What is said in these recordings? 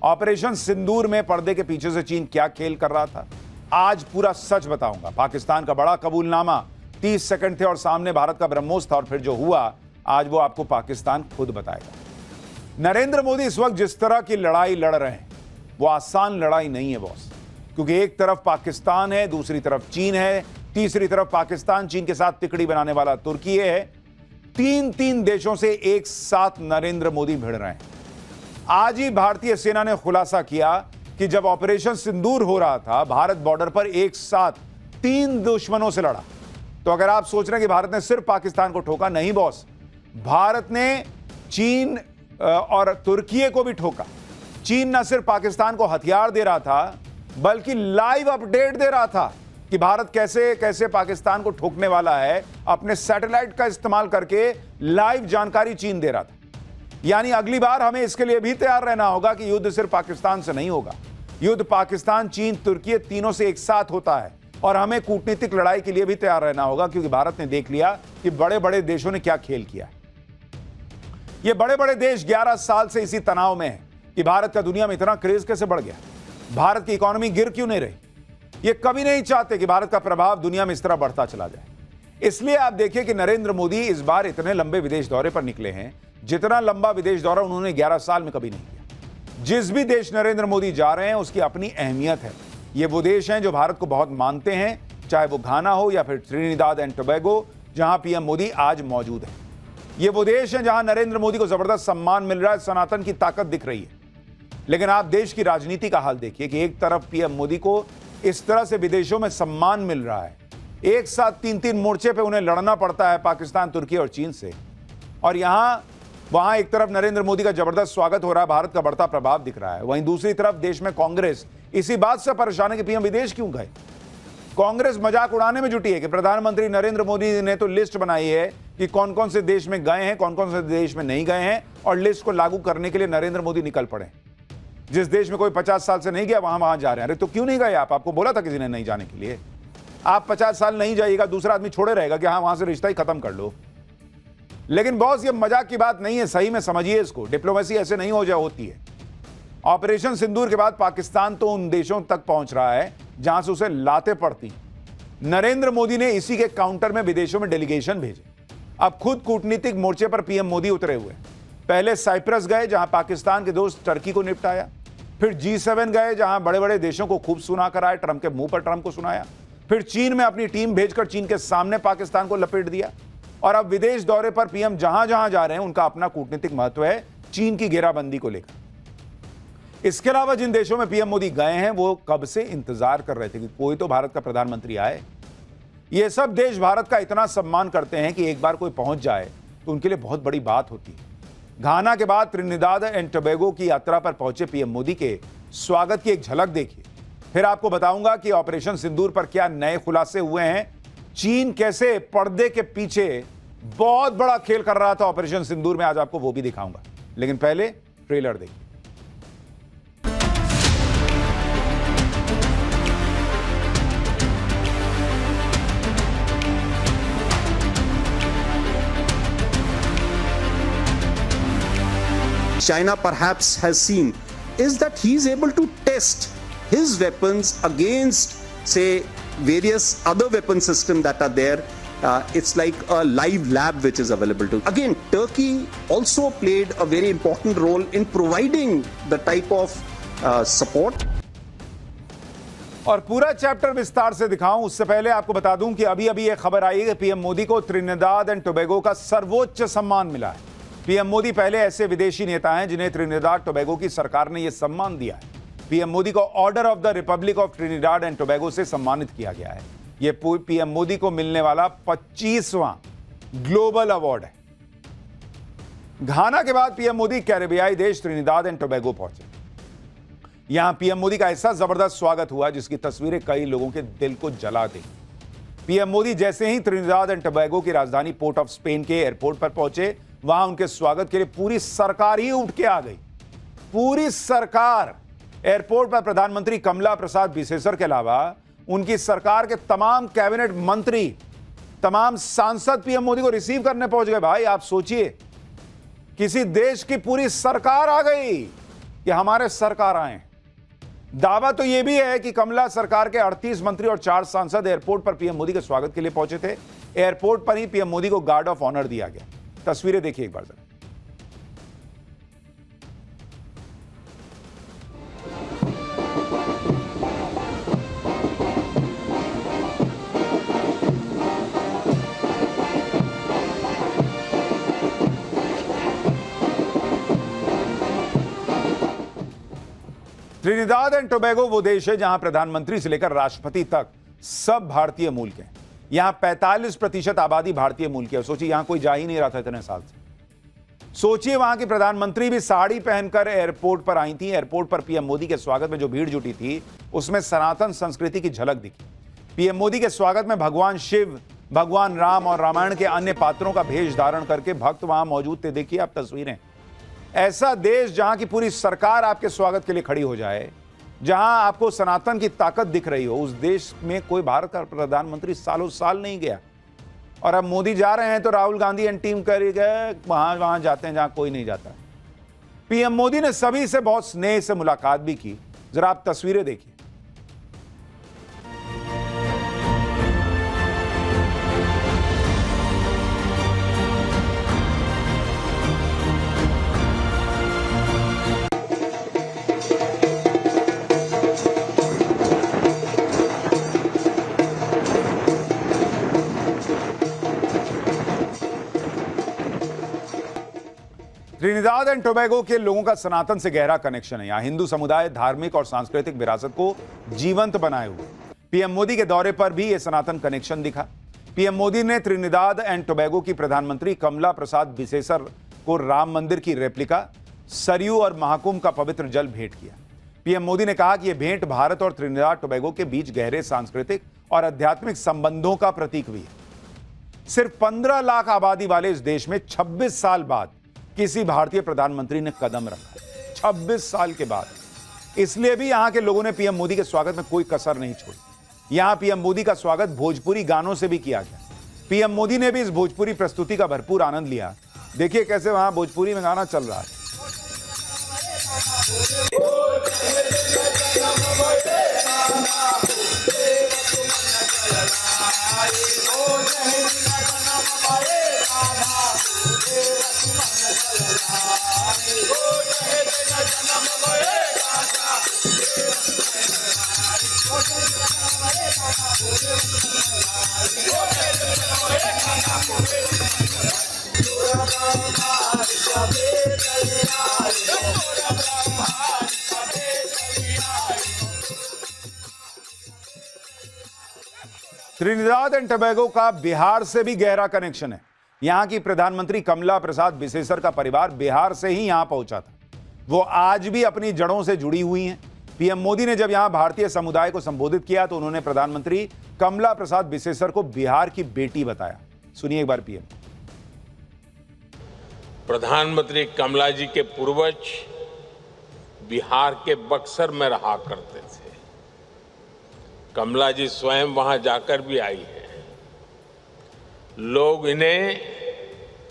Operation सिंदूर में पर्दे के पीछे से चीन क्या खेल कर रहा था, आज पूरा सच बताऊंगा। पाकिस्तान का बड़ा कबूलनामा 30 सेकंड थे और सामने भारत का ब्रह्मोस था, और फिर जो हुआ आज वो आपको पाकिस्तान खुद बताएगा। नरेंद्र मोदी इस वक्त जिस तरह की लड़ाई लड़ रहे हैं वो आसान लड़ाई नहीं है बॉस, क्योंकि एक तरफ पाकिस्तान है, दूसरी तरफ चीन है, तीसरी तरफ पाकिस्तान चीन के साथ तिकड़ी बनाने वाला तुर्की है। तीन देशों से एक साथ नरेंद्र मोदी भिड़ रहे हैं। आज ही भारतीय सेना ने खुलासा किया कि जब ऑपरेशन सिंदूर हो रहा था, भारत बॉर्डर पर एक साथ 3 दुश्मनों से लड़ा। तो अगर आप सोच रहे हैं कि भारत ने सिर्फ पाकिस्तान को ठोका, नहीं बॉस, भारत ने चीन और तुर्की को भी ठोका। चीन न सिर्फ पाकिस्तान को हथियार दे रहा था, बल्कि लाइव अपडेट दे रहा था कि भारत कैसे कैसे पाकिस्तान को ठोकने वाला है। अपने सैटेलाइट का इस्तेमाल करके लाइव जानकारी चीन दे रहा था। यानी अगली बार हमें इसके लिए भी तैयार रहना होगा कि युद्ध सिर्फ पाकिस्तान से नहीं होगा, युद्ध पाकिस्तान, चीन, तुर्की तीनों से एक साथ होता है। और हमें कूटनीतिक लड़ाई के लिए भी तैयार रहना होगा, क्योंकि भारत ने देख लिया कि बड़े बड़े देशों ने क्या खेल किया है। ये बड़े बड़े देश 11 साल से इसी तनाव में है कि भारत का दुनिया में इतना क्रेज कैसे बढ़ गया, भारत की इकोनॉमी गिर क्यों नहीं रही। ये कभी नहीं चाहते कि भारत का प्रभाव दुनिया में इस तरह बढ़ता चला जाए। इसलिए आप देखिए कि नरेंद्र मोदी इस बार इतने लंबे विदेश दौरे पर निकले हैं, जितना लंबा विदेश दौरा उन्होंने 11 साल में कभी नहीं किया। जिस भी देश नरेंद्र मोदी जा रहे हैं उसकी अपनी अहमियत है। ये वो देश हैं जो भारत को बहुत मानते हैं, चाहे वो घाना हो या फिर त्रिनिदाद एंड टोबैगो, जहां पीएम मोदी आज मौजूद है। ये वो देश हैं जहां नरेंद्र मोदी को जबरदस्त सम्मान मिल रहा है, सनातन की ताकत दिख रही है। लेकिन आप देश की राजनीति का हाल देखिए कि एक तरफ पीएम मोदी को इस तरह से विदेशों में सम्मान मिल रहा है, एक साथ 3 मोर्चे पे उन्हें लड़ना पड़ता है पाकिस्तान, तुर्की और चीन से, और वहां एक तरफ नरेंद्र मोदी का जबरदस्त स्वागत हो रहा है, भारत का बढ़ता प्रभाव दिख रहा है। वहीं दूसरी तरफ देश में कांग्रेस इसी बात से परेशान है कि पीएम विदेश क्यों गए। कांग्रेस मजाक उड़ाने में जुटी है कि प्रधानमंत्री नरेंद्र मोदी ने तो लिस्ट बनाई है कि कौन कौन से देश में गए हैं, कौन कौन से देश में नहीं गए हैं, और लिस्ट को लागू करने के लिए नरेंद्र मोदी निकल पड़े। जिस देश में कोई 50 साल से नहीं गया वहां जा रहे हैं। अरे तो क्यों नहीं गए आप? आपको बोला था किसी ने नहीं जाने के लिए? आप 50 साल नहीं जाइएगा, दूसरा आदमी छोड़े रहेगा कि हाँ वहां से रिश्ता ही खत्म कर लो। लेकिन बॉस, ये मजाक की बात नहीं है, सही में समझिए इसको। डिप्लोमेसी ऐसे नहीं होती है। ऑपरेशन सिंदूर के बाद पाकिस्तान तो उन देशों तक पहुंच रहा है जहां से उसे लाते पड़ती। नरेंद्र मोदी ने इसी के काउंटर में विदेशों में डेलीगेशन भेजे। अब खुद कूटनीतिक मोर्चे पर पीएम मोदी उतरे हुए। पहले साइप्रस गए जहां पाकिस्तान के दोस्त टर्की को निपटाया, फिर G7 गए जहां बड़े बड़े देशों को खूब सुना कर आए, ट्रंप के मुंह पर ट्रंप को सुनाया, फिर चीन में अपनी टीम भेजकर चीन के सामने पाकिस्तान को लपेट दिया, और अब विदेश दौरे पर पीएम जहां जहां जा रहे हैं उनका अपना कूटनीतिक महत्व है चीन की घेराबंदी को लेकर। इसके अलावा जिन देशों में पीएम मोदी गए हैं वो कब से इंतजार कर रहे थे कि कोई तो भारत का प्रधानमंत्री आए। ये सब देश भारत का इतना सम्मान करते हैं कि एक बार कोई पहुंच जाए तो उनके लिए बहुत बड़ी बात होती है। घाना के बाद त्रिनिदाद एंड टोबैगो की यात्रा पर पहुंचे पीएम मोदी के स्वागत की एक झलक देखिए। फिर आपको बताऊंगा कि ऑपरेशन सिंदूर पर क्या नए खुलासे हुए हैं, चीन कैसे पर्दे के पीछे बहुत बड़ा खेल कर रहा था ऑपरेशन सिंदूर में, आज आपको वो भी दिखाऊंगा। लेकिन पहले ट्रेलर देखिए। China perhaps has seen is that he is able to test his weapons against, say, various other weapon systems that are there. It's like a live lab which is available to. Again, Turkey also played a very important role in providing the type of support. और पूरा chapter विस्तार से दिखाऊं उससे पहले आपको बता दूं कि अभी अभी यह खबर आई है कि पीएम मोदी को त्रिनिदाद एंड टोबैगो का सर्वोच्च सम्मान मिला है। पीएम मोदी पहले ऐसे विदेशी नेता हैं जिन्हें त्रिनिदाद टोबैगो की सरकार ने यह सम्मान दिया है। पीएम मोदी को order of the Republic of Trinidad and Tobago से सम्मानित किया गया है। यह पीएम मोदी को मिलने वाला 25वां ग्लोबल अवार्ड है। घाना के बाद पीएम मोदी कैरेबियाई देश त्रिनिदाद एंड टोबैगो पहुंचे। यहां पीएम मोदी का ऐसा जबरदस्त स्वागत हुआ जिसकी तस्वीरें कई लोगों के दिल को जला दी। पीएम मोदी जैसे ही त्रिनिदाद एंड टोबैगो की राजधानी पोर्ट ऑफ स्पेन के एयरपोर्ट पर पहुंचे, वहां उनके स्वागत के लिए पूरी सरकार ही उठ के आ गई। पूरी सरकार। एयरपोर्ट पर प्रधानमंत्री कमला प्रसाद बिसेसर के अलावा उनकी सरकार के तमाम कैबिनेट मंत्री, तमाम सांसद पीएम मोदी को रिसीव करने पहुंच गए। भाई आप सोचिए, किसी देश की पूरी सरकार आ गई कि हमारे सरकार आए। दावा तो यह भी है कि कमला सरकार के 38 मंत्री और 4 सांसद एयरपोर्ट पर पीएम मोदी के स्वागत के लिए पहुंचे थे। एयरपोर्ट पर ही पीएम मोदी को गार्ड ऑफ ऑनर दिया गया। तस्वीरें देखिए एक बार जरा। त्रिनिदाद एंड टोबैगो वो देश है जहां प्रधानमंत्री से लेकर राष्ट्रपति तक सब भारतीय मूल के हैं। यहां 45% आबादी भारतीय मूल की है। सोचिए, यहां कोई जा ही नहीं रहा था इतने साल से। सोचिए, वहां की प्रधानमंत्री भी साड़ी पहनकर एयरपोर्ट पर आई थी। एयरपोर्ट पर पीएम मोदी के स्वागत में जो भीड़ जुटी थी, उसमें सनातन संस्कृति की झलक दिखी। पीएम मोदी के स्वागत में भगवान शिव, भगवान राम और रामायण के अन्य पात्रों का भेष धारण करके भक्त वहां मौजूद थे। देखिए आप तस्वीरें। ऐसा देश जहां की पूरी सरकार आपके स्वागत के लिए खड़ी हो जाए, जहां आपको सनातन की ताकत दिख रही हो, उस देश में कोई भारत का प्रधानमंत्री सालों साल नहीं गया। और अब मोदी जा रहे हैं तो राहुल गांधी एंड टीम करेगा, वहां जाते हैं जहां कोई नहीं जाता। पीएम मोदी ने सभी से बहुत स्नेह से मुलाकात भी की। जरा आप तस्वीरें देखिए। त्रिनिदाद एंड टोबैगो के लोगों का सनातन से गहरा कनेक्शन है। यहां हिंदू समुदाय धार्मिक और सांस्कृतिक विरासत को जीवंत बनाए हुए। पीएम मोदी के दौरे पर भी यह सनातन कनेक्शन दिखा। पीएम मोदी ने त्रिनिदाद एंड टोबैगो की प्रधानमंत्री कमला प्रसाद बिसेसर को राम मंदिर की रेप्लिका, सरयू और महाकुंभ का पवित्र जल भेंट किया। पीएम मोदी ने कहा कि यह भेंट भारत और त्रिनिदाद टोबैगो के बीच गहरे सांस्कृतिक और आध्यात्मिक संबंधों का प्रतीक भी है। सिर्फ 15 लाख आबादी वाले इस देश में 26 साल बाद किसी भारतीय प्रधानमंत्री ने कदम रखा। 26 साल के बाद। इसलिए भी यहां के लोगों ने पीएम मोदी के स्वागत में कोई कसर नहीं छोड़ी। यहां पीएम मोदी का स्वागत भोजपुरी गानों से भी किया गया। पीएम मोदी ने भी इस भोजपुरी प्रस्तुति का भरपूर आनंद लिया। देखिए कैसे वहां भोजपुरी में गाना चल रहा है। त्रिनिदाद एंड टोबैगो का बिहार से भी गहरा कनेक्शन है। यहां की प्रधानमंत्री कमला प्रसाद बिसेसर का परिवार बिहार से ही यहां पहुंचा था। वो आज भी अपनी जड़ों से जुड़ी हुई हैं। पीएम मोदी ने जब यहां भारतीय समुदाय को संबोधित किया तो उन्होंने प्रधानमंत्री कमला प्रसाद बिसेसर को बिहार की बेटी बताया। सुनिए एक बार पीएम। प्रधानमंत्री कमला जी के पूर्वज बिहार के बक्सर में रहा करते थे। कमला जी स्वयं वहां जाकर भी आई है। लोग इन्हें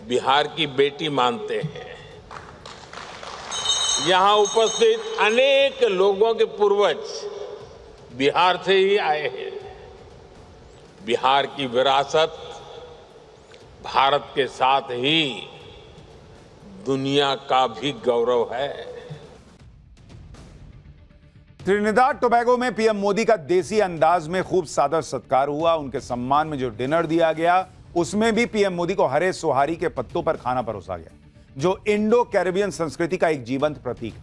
बिहार की बेटी मानते हैं। यहां उपस्थित अनेक लोगों के पूर्वज बिहार से ही आए हैं। बिहार की विरासत भारत के साथ ही दुनिया का भी गौरव है। त्रिनिदाद टोबैगो में पीएम मोदी का देसी अंदाज में खूब सादर सत्कार हुआ। उनके सम्मान में जो डिनर दिया गया उसमें भी पीएम मोदी को हरे सुहारी के पत्तों पर खाना परोसा गया, जो इंडो कैरेबियन संस्कृति का एक जीवंत प्रतीक है।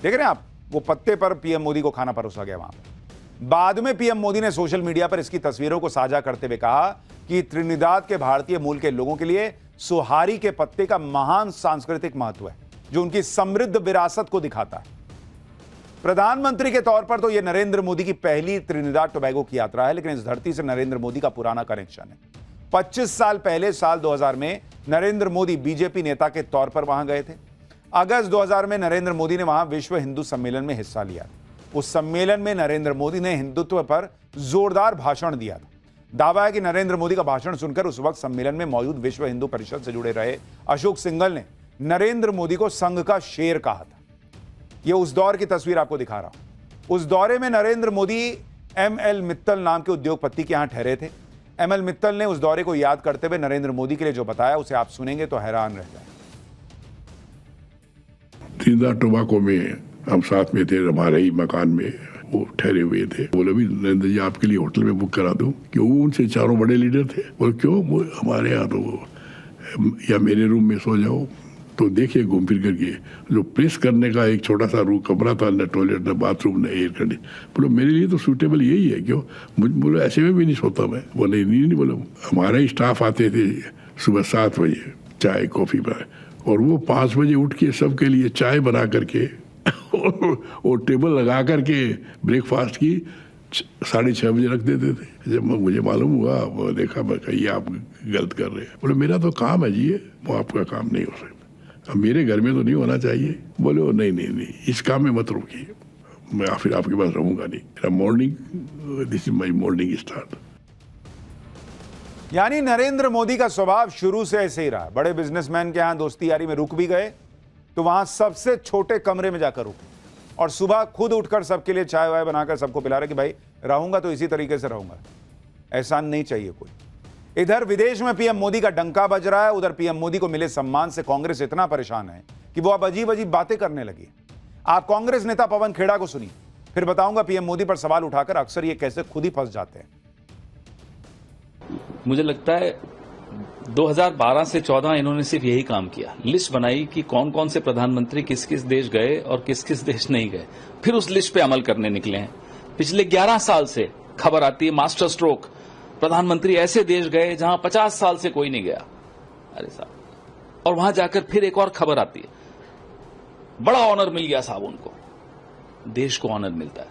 देख रहे हैं आप, वो पत्ते पर पीएम मोदी को खाना परोसा गया वहां पर। बाद में पीएम मोदी ने सोशल मीडिया पर इसकी तस्वीरों को साझा करते हुए कहा कि त्रिनिदाद के भारतीय मूल के लोगों के लिए सुहारी के पत्ते का महान सांस्कृतिक महत्व है, जो उनकी समृद्ध विरासत को दिखाता है। प्रधानमंत्री के तौर पर तो यह नरेंद्र मोदी की पहली त्रिनिदाद टोबैगो की यात्रा है, लेकिन इस धरती से नरेंद्र मोदी का पुराना कनेक्शन है। 25 साल पहले साल 2000 में नरेंद्र मोदी बीजेपी नेता के तौर पर वहां गए थे। अगस्त 2000 में नरेंद्र मोदी ने वहां विश्व हिंदू सम्मेलन में हिस्सा लिया। उस सम्मेलन में नरेंद्र मोदी ने हिंदुत्व पर जोरदार भाषण दिया था। दावा है कि नरेंद्र मोदी का भाषण सुनकर उस वक्त सम्मेलन में मौजूद विश्व हिंदू परिषद से जुड़े रहे अशोक सिंघल ने नरेंद्र मोदी को संघ का शेर कहा था। ये उस दौर की तस्वीर आपको दिखा रहा हूं। उस दौरे में नरेंद्र मोदी एमएल मित्तल नाम के उद्योगपति के यहां ठहरे थे। एमएल मित्तल ने उस दौरे को याद करते हुए नरेंद्र मोदी के लिए जो बताया उसे आप सुनेंगे तो हैरान रह जाए। त्रिनिदाद टोबैगो में हम साथ में थे, हमारे ही मकान में वो ठहरे हुए थे। बोले भी नरेंद्र जी आपके लिए होटल में बुक करा दूं, क्यों? उनसे चारों बड़े लीडर थे। बोले क्यों? हमारे यहाँ तो या मेरे रूम में सो जाओ। तो देखिए घूम फिर करके जो प्रेस करने का एक छोटा सा रूम कमरा था, न टॉयलेट न बाथरूम न एयर कंडीशन। बोलो मेरे लिए तो सूटेबल यही है, क्यों? मुझे बोलो ऐसे में भी नहीं सोता मैं। बोले नहीं बोलो हमारा ही स्टाफ आते थे सुबह 7 बजे चाय कॉफ़ी बनाए, और वो 5 बजे उठ के सबके लिए चाय बना करके और टेबल लगा करके ब्रेकफास्ट की 6:30 बजे रख देते थे। जब मुझे मालूम हुआ, वो देखा, मैं कही आप गलत कर रहे हैं। बोले मेरा तो काम है जी, वो आपका काम नहीं हो सकता। अब मेरे घर में तो नहीं होना चाहिए। बोले वो नहीं, इस काम में मत रोकिए, मैं फिर आपके पास रहूंगा नहीं। मेरा morning, this is my morning start. यानी नरेंद्र मोदी का स्वभाव शुरू से ऐसे ही रहा। बड़े बिजनेसमैन के यहां दोस्ती यारी में रुक भी गए तो वहां सबसे छोटे कमरे में जाकर रुके, और सुबह खुद उठकर सबके लिए चाय वाय बनाकर सबको पिला रहे कि भाई रहूंगा तो इसी तरीके से रहूंगा, एहसान नहीं चाहिए कोई। इधर विदेश में पीएम मोदी का डंका बज रहा है, उधर पीएम मोदी को मिले सम्मान से कांग्रेस इतना परेशान है कि वो अब अजीब अजीब बातें करने लगी। आप कांग्रेस नेता पवन खेड़ा को सुनिए, फिर बताऊंगा पीएम मोदी पर सवाल उठाकर अक्सर ये कैसे खुद ही फंस जाते हैं। मुझे लगता है 2012 से 14 इन्होंने सिर्फ यही काम किया, लिस्ट बनाई कि कौन कौन से प्रधानमंत्री किस किस देश गए और किस किस देश नहीं गए, फिर उस लिस्ट पे अमल करने निकले हैं। पिछले 11 साल से खबर आती है मास्टर स्ट्रोक, प्रधानमंत्री ऐसे देश गए जहां 50 साल से कोई नहीं गया। अरे साहब, और वहां जाकर फिर एक और खबर आती है, बड़ा ऑनर मिल गया साहब उनको। देश को ऑनर मिलता है,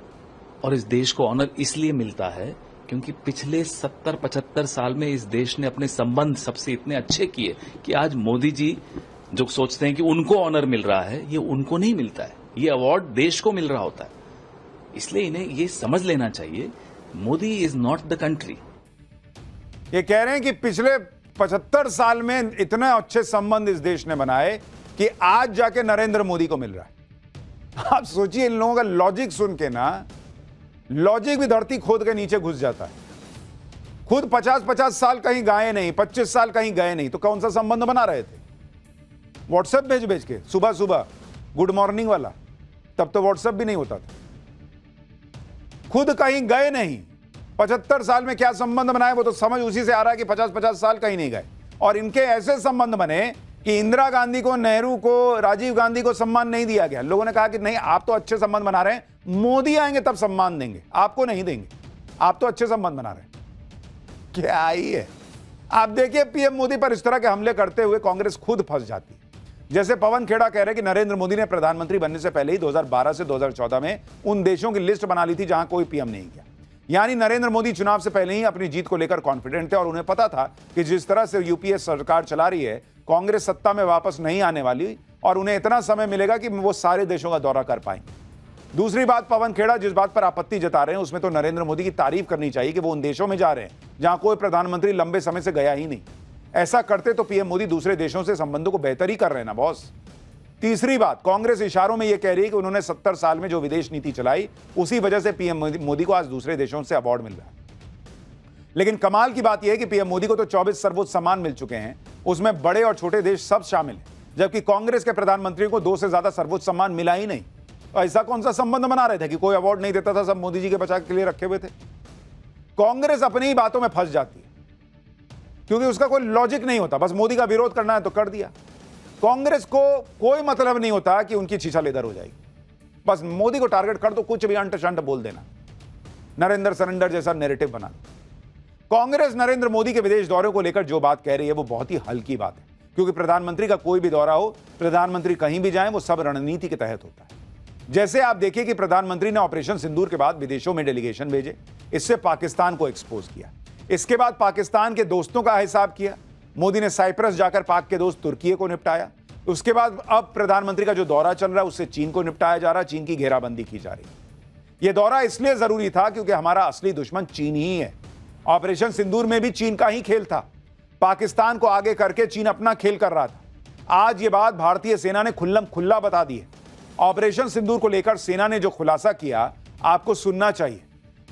और इस देश को ऑनर इसलिए मिलता है क्योंकि पिछले 70-75 साल में इस देश ने अपने संबंध सबसे इतने अच्छे किए कि आज मोदी जी जो सोचते हैं कि उनको ऑनर मिल रहा है, ये उनको नहीं मिलता है, ये अवार्ड देश को मिल रहा होता है। इसलिए इन्हें ये समझ लेना चाहिए, Modi is not the country. ये कह रहे हैं कि पिछले 75 साल में इतने अच्छे संबंध इस देश ने बनाए कि आज जाके नरेंद्र मोदी को मिल रहा है। आप सोचिए, इन लोगों का लॉजिक सुन के ना, लॉजिक भी धरती खोद के नीचे घुस जाता है। खुद 50-50 साल कहीं गए नहीं, 25 साल कहीं गए नहीं, तो कौन सा संबंध बना रहे थे? व्हाट्सएप भेज के सुबह सुबह गुड मॉर्निंग वाला, तब तो व्हाट्सएप भी नहीं होता था। खुद कहीं गए नहीं, 75 साल में क्या संबंध बनाए वो तो समझ उसी से आ रहा है कि 50-50 साल कहीं नहीं गए। और इनके ऐसे संबंध बने कि इंदिरा गांधी को, नेहरू को, राजीव गांधी को सम्मान नहीं दिया गया। लोगों ने कहा कि नहीं, आप तो अच्छे संबंध बना रहे हैं, मोदी आएंगे तब सम्मान देंगे, आपको नहीं देंगे, आप तो अच्छे संबंध बना रहे हैं। क्या ही है। आप देखिए, पीएम मोदी पर इस तरह के हमले करते हुए कांग्रेस खुद फंस जाती है। जैसे पवन खेड़ा कह रहे कि नरेंद्र मोदी ने प्रधानमंत्री बनने से पहले ही 2012 से 2014 में उन देशों की लिस्ट बना ली थी जहां कोई पीएम नहीं गया। यानी नरेंद्र मोदी चुनाव से पहले ही अपनी जीत को लेकर कॉन्फिडेंट थे, और उन्हें पता था कि जिस तरह से यूपीए सरकार चला रही है, कांग्रेस सत्ता में वापस नहीं आने वाली, और उन्हें इतना समय मिलेगा कि वो सारे देशों का दौरा कर पाएंगे। दूसरी बात, पवन खेड़ा जिस बात पर आपत्ति जता रहे हैं उसमें तो नरेंद्र मोदी की तारीफ करनी चाहिए कि वो उन देशों में जा रहे हैं जहां कोई प्रधानमंत्री लंबे समय से गया ही नहीं। ऐसा करते तो पीएम मोदी दूसरे देशों से संबंधों को बेहतर ही कर रहे हैं ना बॉस। तीसरी बात, कांग्रेस इशारों में यह कह रही है कि उन्होंने 70 साल में जो विदेश नीति चलाई, उसी वजह से पीएम मोदी को आज दूसरे देशों से अवार्ड मिल रहा है। लेकिन कमाल की बात यह है कि पीएम मोदी को तो 24 सर्वोच्च सम्मान मिल चुके हैं, उसमें बड़े और छोटे देश सब शामिल हैं, जबकि कांग्रेस के प्रधानमंत्री को 2 से ज्यादा सर्वोच्च सम्मान मिला ही नहीं। तो ऐसा कौन सा संबंध बना रहे थे कि कोई अवार्ड नहीं देता था, सब मोदी जी के बचाव के लिए रखे हुए थे? कांग्रेस अपनी ही बातों में फंस जाती है क्योंकि उसका कोई लॉजिक नहीं होता। बस मोदी का विरोध करना है तो कर दिया। कांग्रेस को कोई मतलब नहीं होता कि उनकी छीछा इधर हो जाएगी, बस मोदी को टारगेट कर दो, कुछ भी अंट शंट बोल देना, नरेंद्र सरेंडर जैसा नैरेटिव बना दो। कांग्रेस नरेंद्र मोदी के विदेश दौरे को लेकर जो बात कह रही है वो बहुत ही हल्की बात है, क्योंकि प्रधानमंत्री का कोई भी दौरा हो, प्रधानमंत्री कहीं भी जाएं, वो सब रणनीति के तहत होता है। जैसे आप देखिए कि प्रधानमंत्री ने ऑपरेशन सिंदूर के बाद विदेशों में डेलीगेशन भेजे, इससे पाकिस्तान को एक्सपोज किया। इसके बाद पाकिस्तान के दोस्तों का हिसाब किया, मोदी ने साइप्रस जाकर पाक के दोस्त तुर्की को निपटाया। उसके बाद अब प्रधानमंत्री का जो दौरा चल रहा है उससे चीन को निपटाया जा रहा है, चीन की घेराबंदी की जा रही है। यह दौरा इसलिए जरूरी था क्योंकि हमारा असली दुश्मन चीन ही है। ऑपरेशन सिंदूर में भी चीन का ही खेल था, पाकिस्तान को आगे करके चीन अपना खेल कर रहा था। आज ये बात भारतीय सेना ने खुल्लम खुल्ला बता दी है। ऑपरेशन सिंदूर को लेकर सेना ने जो खुलासा किया आपको सुनना चाहिए।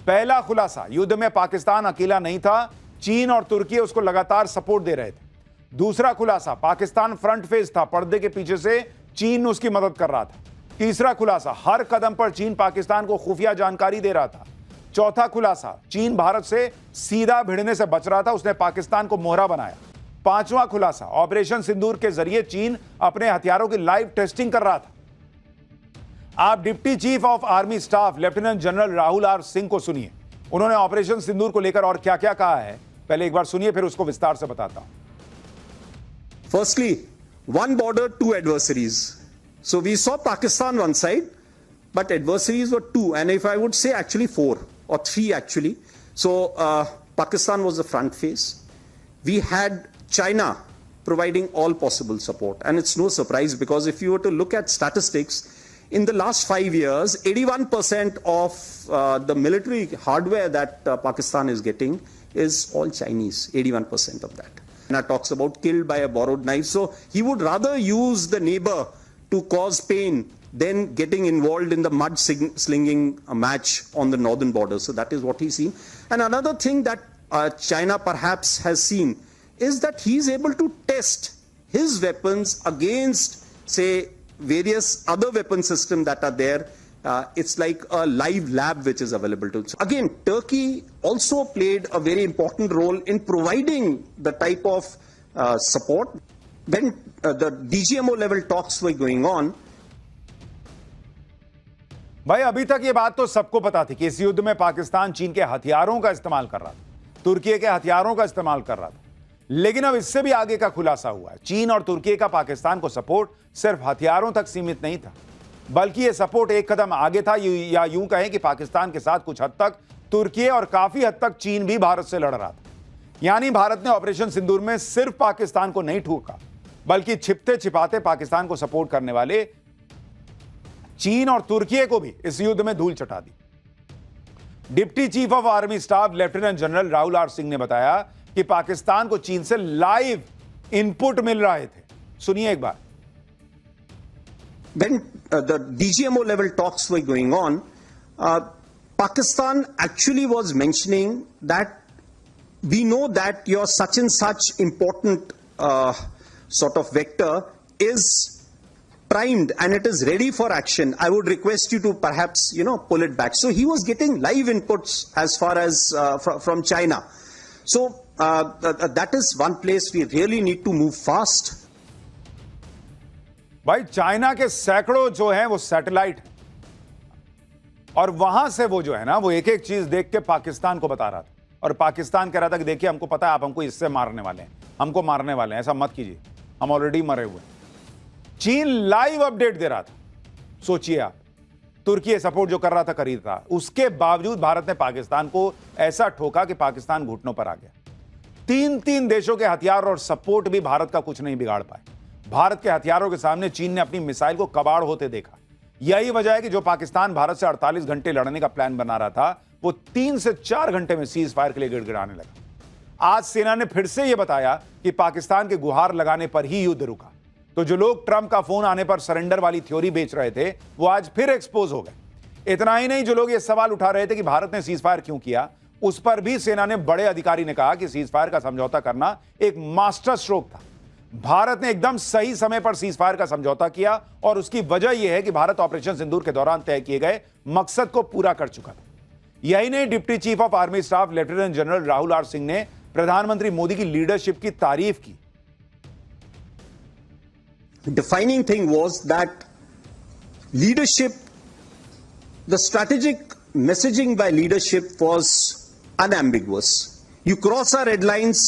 पहला खुलासा, युद्ध में पाकिस्तान अकेला नहीं था, चीन और तुर्की उसको लगातार सपोर्ट दे रहे थे। दूसरा खुलासा, पाकिस्तान फ्रंट फेस था, पर्दे के पीछे से चीन उसकी मदद कर रहा था। तीसरा खुलासा, हर कदम पर चीन पाकिस्तान को खुफिया जानकारी दे रहा था। चौथा खुलासा, चीन भारत से सीधा भिड़ने से बच रहा था, उसने पाकिस्तान को मोहरा बनाया। पांचवा खुलासा, ऑपरेशन सिंदूर के जरिए चीन अपने हथियारों की लाइव टेस्टिंग कर रहा था। आप deputy chief of army staff lieutenant general Rahul R Singh को सुनिए, उन्होंने ऑपरेशन सिंदूर को लेकर और क्या क्या कहा है, पहले एक बार सुनिए फिर उसको विस्तार से बताता हूं। Firstly, one border, two adversaries. So we saw Pakistan one side, but adversaries were two, and if I would say actually four or three actually. So Pakistan was the front face. We had China providing all possible support, and it's no surprise because if you were to look at statistics, in the last 5 years, 81% of the military hardware that Pakistan is getting is all Chinese, 81% of that. And it talks about killed by a borrowed knife. So he would rather use the neighbor to cause pain than getting involved in the mud slinging match on the northern border. So that is what he's seen. And another thing that China perhaps has seen is that he's able to test his weapons against, say, various other weapon systems that are there. It's like a live lab which is available to it. So again, Turkey also played a very important role in providing the type of support. When the DGMO level talks were going on, भाई अभी तक ये बात तो सबको पता थी कि इस युद्ध में पाकिस्तान चीन के हथियारों का इस्तेमाल कर रहा था, तुर्की के हथियारों का इस्तेमाल कर रहा था। लेकिन अब इससे भी आगे का खुलासा हुआ है। चीन और तुर्की का पाकिस्तान को सपोर्ट सिर्फ हथियारों तक सीमित नहीं था, बल्कि यह सपोर्ट एक कदम आगे था, या यूं कहें कि पाकिस्तान के साथ कुछ हद तक तुर्की और काफी हद तक चीन भी भारत से लड़ रहा था। यानी भारत ने ऑपरेशन सिंदूर में सिर्फ पाकिस्तान को नहीं ठोका, बल्कि छिपते छिपाते पाकिस्तान को सपोर्ट करने वाले चीन और तुर्की को भी इस युद्ध में धूल चटा दी। Deputy chief of army staff lieutenant general Rahul R Singh ने बताया कि पाकिस्तान को चीन से लाइव इनपुट मिल रहे थे। सुनिए एक बार। when the DGMO level talks were going on, Pakistan actually was mentioning that we know that your such and such important sort of vector is primed and it is ready for action. I would request you to perhaps, pull it back. So he was getting live inputs as far as from China. So that is one place we really need to move fast. भाई China के सैकड़ों जो हैं वो satellite हैं, और वहां से वो जो है ना वो एक एक चीज देख के पाकिस्तान को बता रहा था, और पाकिस्तान कह रहा था कि देखिए हमको पता है आप हमको इससे मारने वाले हैं, हमको मारने वाले हैं, ऐसा मत कीजिए, हम ऑलरेडी मरे हुए हैं। चीन लाइव अपडेट दे रहा था। सोचिए आप, तुर्की सपोर्ट जो कर रहा था कर रहा, उसके बावजूद भारत ने पाकिस्तान को ऐसा ठोका कि पाकिस्तान घुटनों पर आ गया। 3 देशों के हथियार और सपोर्ट भी भारत का कुछ नहीं बिगाड़ पाए। भारत के हथियारों के सामने चीन ने अपनी मिसाइल को कबाड़ होते देखा। यही वजह है कि जो पाकिस्तान भारत से 48 घंटे लड़ने का प्लान बना रहा था, वो 3 से 4 घंटे में सीज फायर के लिए गिड़गिड़ाने लगा। आज सेना ने फिर से यह बताया कि पाकिस्तान के गुहार लगाने पर ही युद्ध रुका। तो जो लोग ट्रंप का फोन आने पर सरेंडर वाली थ्योरी बेच रहे थे, वो आज फिर एक्सपोज हो गए। इतना ही नहीं, जो लोग ये सवाल उठा रहे थे कि भारत ने सीज फायर क्यों किया, उस पर भी सेना ने बड़े अधिकारी ने कहा कि सीज फायर का समझौता करना एक मास्टर स्ट्रोक था। भारत ने एकदम सही समय पर सीज फायर का समझौता किया, और उसकी वजह यह है कि भारत ऑपरेशन सिंदूर के दौरान तय किए गए मकसद को पूरा कर चुका था। यही नहीं, deputy chief of army staff lieutenant general Rahul R Singh ने प्रधानमंत्री मोदी की लीडरशिप की तारीफ की। Defining thing was that leadership, the strategic messaging by leadership was unambiguous. You cross our red lines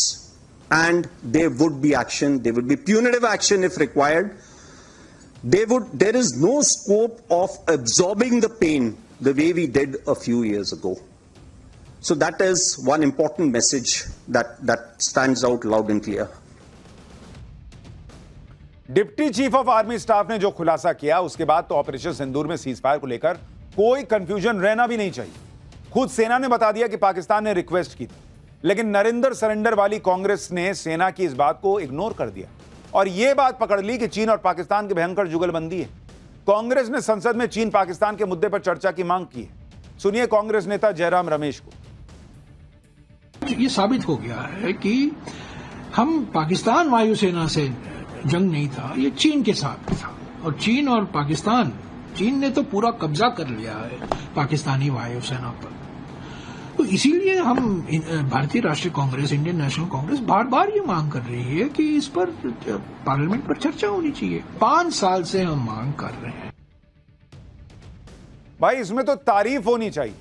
and there would be action, there would be punitive action if required. There is no scope of absorbing the pain the way we did a few years ago. So that is one important message that stands out loud and clear. Deputy chief of army staff ने जो खुलासा किया, उसके बाद तो operation सिंदूर में cease fire को लेकर कोई कंफ्यूजन रहना भी नहीं चाहिए। खुद सेना ने बता दिया कि पाकिस्तान ने रिक्वेस्ट की थी, लेकिन नरेंद्र सरेंडर वाली कांग्रेस ने सेना की इस बात को इग्नोर कर दिया और यह बात पकड़ ली कि चीन और पाकिस्तान की भयंकर जुगलबंदी है। कांग्रेस ने संसद में चीन पाकिस्तान के मुद्दे पर चर्चा की मांग की है। सुनिए कांग्रेस नेता जयराम रमेश को। ये साबित हो गया है कि हम पाकिस्तान वायुसेना से जंग नहीं था, ये चीन के साथ था। और चीन और पाकिस्तान, चीन ने तो पूरा कब्जा कर लिया है पाकिस्तानी वायुसेना पर। तो इसीलिए हम भारतीय राष्ट्रीय कांग्रेस, इंडियन नेशनल कांग्रेस बार बार ये मांग कर रही है कि इस पर पार्लियामेंट पर चर्चा होनी चाहिए। 5 साल से हम मांग कर रहे हैं। भाई इसमें तो तारीफ होनी चाहिए।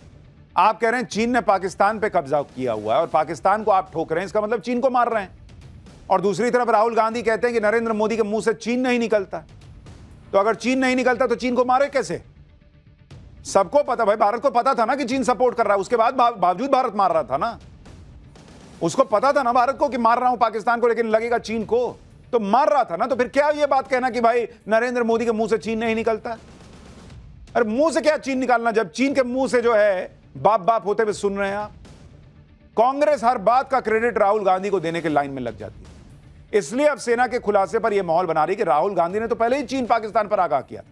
आप कह रहे हैं चीन ने पाकिस्तान पे कब्जा किया हुआ है और पाकिस्तान को आप ठोक रहे हैं, इसका मतलब चीन को मार रहे हैं। और दूसरी तरफ राहुल गांधी कहते हैं कि नरेंद्र मोदी के मुंह से चीन नहीं निकलता। तो अगर चीन नहीं निकलता तो चीन को मारे कैसे? सबको पता, भाई भारत को पता था ना कि चीन सपोर्ट कर रहा है, उसके बाद बावजूद भारत मार रहा था ना। उसको पता था ना भारत को कि मार रहा हूं पाकिस्तान को, लेकिन लगेगा चीन को, तो मार रहा था ना। तो फिर क्या ये बात कहना कि भाई नरेंद्र मोदी के मुंह से चीन नहीं निकलता? अरे मुंह से क्या चीन निकालना, जब चीन के मुंह से जो है बाप बाप होते हुए सुन रहे हैं आप। कांग्रेस हर बात का क्रेडिट राहुल गांधी को देने के लाइन में लग जाती है। इसलिए अब सेना के खुलासे पर यह माहौल बना रही कि राहुल गांधी ने तो पहले ही चीन पाकिस्तान पर आगाह किया,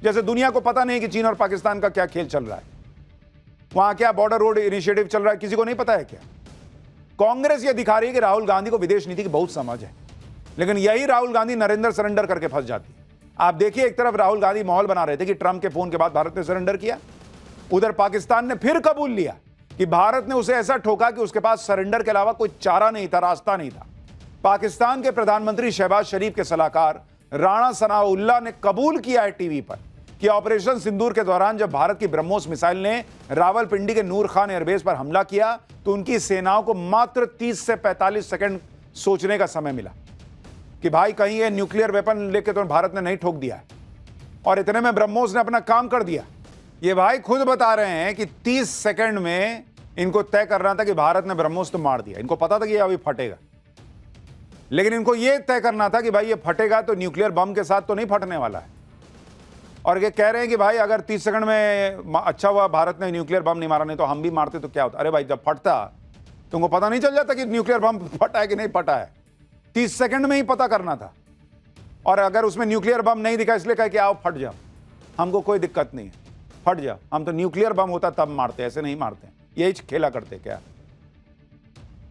जैसे दुनिया को पता नहीं कि चीन और पाकिस्तान का क्या खेल चल रहा है, वहां क्या बॉर्डर रोड इनिशिएटिव चल रहा है, किसी को नहीं पता है क्या? कांग्रेस यह दिखा रही है कि राहुल गांधी को विदेश नीति की बहुत समझ है, लेकिन यही राहुल गांधी नरेंद्र सरेंडर करके फंस जाती है। आप देखिए, एक तरफ राहुल गांधी माहौल बना रहे थे कि ट्रंप के फोन के बाद भारत ने सरेंडर किया, उधर पाकिस्तान ने फिर कबूल लिया कि भारत ने उसे ऐसा ठोका कि उसके पास सरेंडर के अलावा कोई चारा नहीं था, रास्ता नहीं था। पाकिस्तान के प्रधानमंत्री शहबाज शरीफ के सलाहकार राणा सनाउल्लाह ने कबूल किया है टीवी पर कि ऑपरेशन सिंदूर के दौरान जब भारत की ब्रह्मोस मिसाइल ने रावलपिंडी के नूर खान एयरबेस पर हमला किया तो उनकी सेनाओं को मात्र 30 से 45 सेकंड सोचने का समय मिला कि भाई कहीं ये न्यूक्लियर वेपन लेके तो भारत ने नहीं ठोक दिया, और इतने में ब्रह्मोस ने अपना काम कर दिया। ये भाई खुद बता रहे हैं कि 30 सेकंड में इनको तय करना था कि भारत ने ब्रह्मोस तो मार दिया। इनको पता था कि ये अभी फटेगा, लेकिन इनको यह तय करना था कि भाई ये फटेगा तो न्यूक्लियर बम के साथ तो नहीं फटने वाला है। और ये कह रहे हैं कि भाई अगर 30 सेकंड में अच्छा हुआ भारत ने न्यूक्लियर बम नहीं मारा, नहीं तो हम भी मारते तो क्या होता। अरे भाई जब फटता तुमको पता नहीं चल जाता कि न्यूक्लियर बम फटा है कि नहीं फटा है? 30 सेकंड में ही पता करना था। और अगर उसमें न्यूक्लियर बम नहीं दिखा इसलिए कह कि आओ फट जाओ, हमको कोई दिक्कत नहीं है, फट जाओ, हम तो न्यूक्लियर बम होता तब मारते, ऐसे नहीं मारते। यही खेला करते क्या?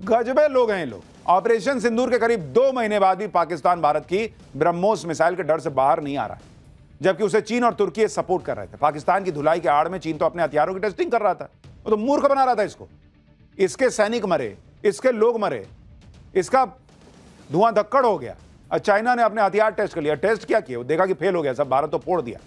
गजबे लोग हैं लोग। ऑपरेशन सिंदूर के करीब 2 महीने बाद भी पाकिस्तान भारत की ब्रह्मोस मिसाइल के डर से बाहर नहीं आ रहा है, जबकि उसे चीन और तुर्की सपोर्ट कर रहे थे। पाकिस्तान की धुलाई के आड़ में चीन तो अपने हथियारों की टेस्टिंग कर रहा था, वो तो मूर्ख बना रहा था इसको। इसके सैनिक मरे, इसके लोग मरे, इसका धुआं धक्कड़ हो गया। और चाइना ने अपने हथियार टेस्ट कर लिया। टेस्ट क्या किया? वो देखा कि फेल हो गया सब, भारत तो फोड़ दिया।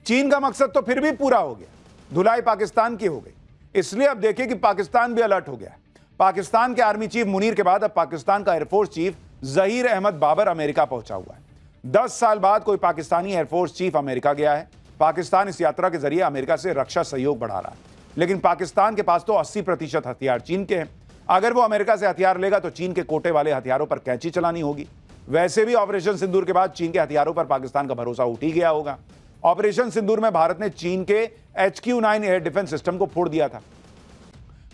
चीन का मकसद तो फिर भी पूरा हो गया, धुलाई पाकिस्तान की हो गई। इसलिए अब देखिए कि पाकिस्तान भी अलर्ट हो गया। पाकिस्तान के आर्मी चीफ मुनीर के बाद अब पाकिस्तान का air force chief Zaheer Ahmed Babar America पहुंचा हुआ है। 10 साल बाद कोई पाकिस्तानी एयरफोर्स चीफ अमेरिका गया है। पाकिस्तान इस यात्रा के जरिए अमेरिका से रक्षा सहयोग बढ़ा रहा है, लेकिन पाकिस्तान के पास तो 80% हथियार चीन के हैं। अगर वो अमेरिका से हथियार लेगा तो चीन के कोटे वाले हथियारों पर कैंची चलानी होगी। वैसे भी ऑपरेशन सिंदूर के बाद चीन के हथियारों पर पाकिस्तान का भरोसा उठ ही गया होगा। ऑपरेशन सिंदूर में भारत ने चीन के HQ-9 एयर डिफेंस सिस्टम को फोड़ दिया था,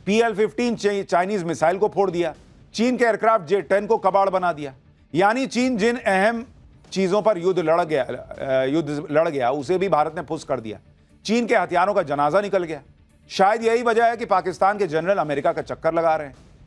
PL-15 चाइनीज मिसाइल को फोड़ दिया, चीन के एयरक्राफ्ट J-10 को कबाड़ बना दिया। यानी चीन जिन अहम चीजों पर युद्ध लड़ गया उसे भी भारत ने फुस कर दिया। चीन के हथियारों का जनाजा निकल गया। शायद यही वजह है कि पाकिस्तान के जनरल अमेरिका का चक्कर लगा रहे हैं।